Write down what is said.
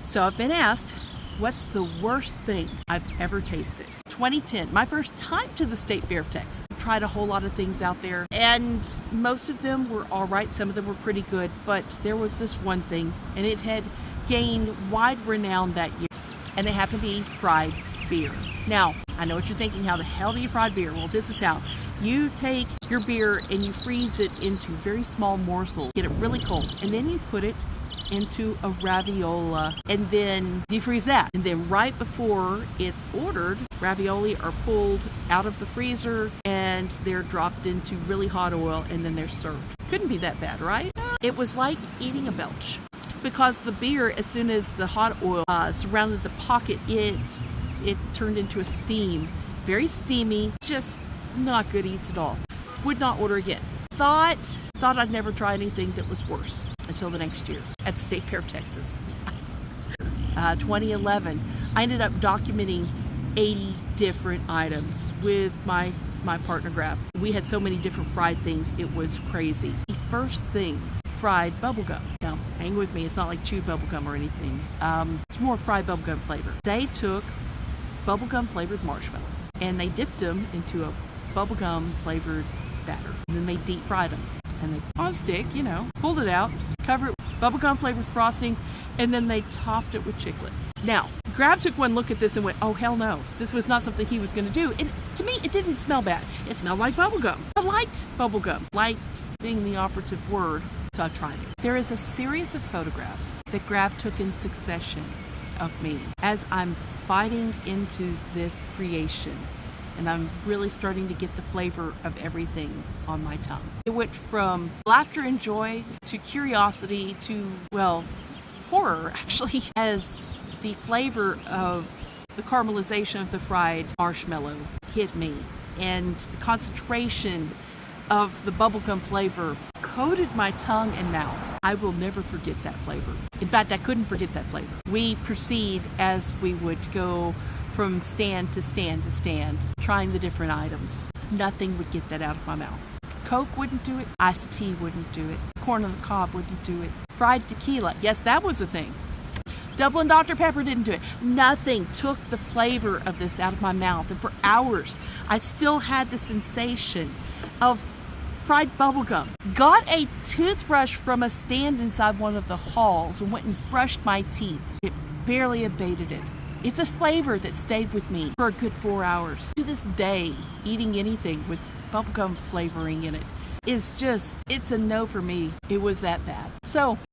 So I've been asked, what's the worst thing I've ever tasted? 2010, my first time to the State Fair of Texas. Tried a whole lot of things out there, and most of them were all right. Some of them were pretty good, but there was this one thing, and it had gained wide renown that year, and they happened to be fried beer. Now, I know what you're thinking, how the hell do you fry beer? Well, this is how. You take your beer and you freeze it into very small morsels, get it really cold, and then you put it into a raviola, and then you freeze that. And then right before it's ordered, ravioli are pulled out of the freezer and they're dropped into really hot oil, and then they're served. Couldn't be that bad, right? It was like eating a belch, because the beer, as soon as the hot oil surrounded the pocket, it turned into a steam. Very steamy, just not good eats at all. Would not order again. Thought I'd never try anything that was worse until the next year at the State Fair of Texas. 2011, I ended up documenting 80 different items with my partner Graf. We had so many different fried things, it was crazy. The first thing, fried bubblegum. Now, hang with me, it's not like chewed bubblegum or anything. It's more fried bubblegum flavor. They took bubblegum flavored marshmallows and they dipped them into a bubblegum flavored batter. And then they deep fried them. And they on a stick, pulled it out, covered it with bubblegum flavored frosting, and then they topped it with chiclets. Now, Graf took one look at this and went, oh hell no, this was not something he was going to do. And to me, it didn't smell bad. It smelled like bubblegum. I liked bubblegum. Liked being the operative word, so I tried it. There is a series of photographs that Graf took in succession of me as I'm biting into this creation. And I'm really starting to get the flavor of everything on my tongue. It went from laughter and joy to curiosity to, well, horror actually, as the flavor of the caramelization of the fried marshmallow hit me, and the concentration of the bubblegum flavor coated my tongue and mouth. I will never forget that flavor. In fact, I couldn't forget that flavor. We proceed as we would go from stand to stand to stand, trying the different items. Nothing would get that out of my mouth. Coke wouldn't do it. Iced tea wouldn't do it. Corn on the cob wouldn't do it. Fried tequila, yes, that was a thing. Double and Dr. Pepper didn't do it. Nothing took the flavor of this out of my mouth. And for hours, I still had the sensation of fried bubblegum. Got a toothbrush from a stand inside one of the halls and went and brushed my teeth. It barely abated it. It's a flavor that stayed with me for a good 4 hours. To this day, eating anything with bubblegum flavoring in it is just, it's a no for me. It was that bad. So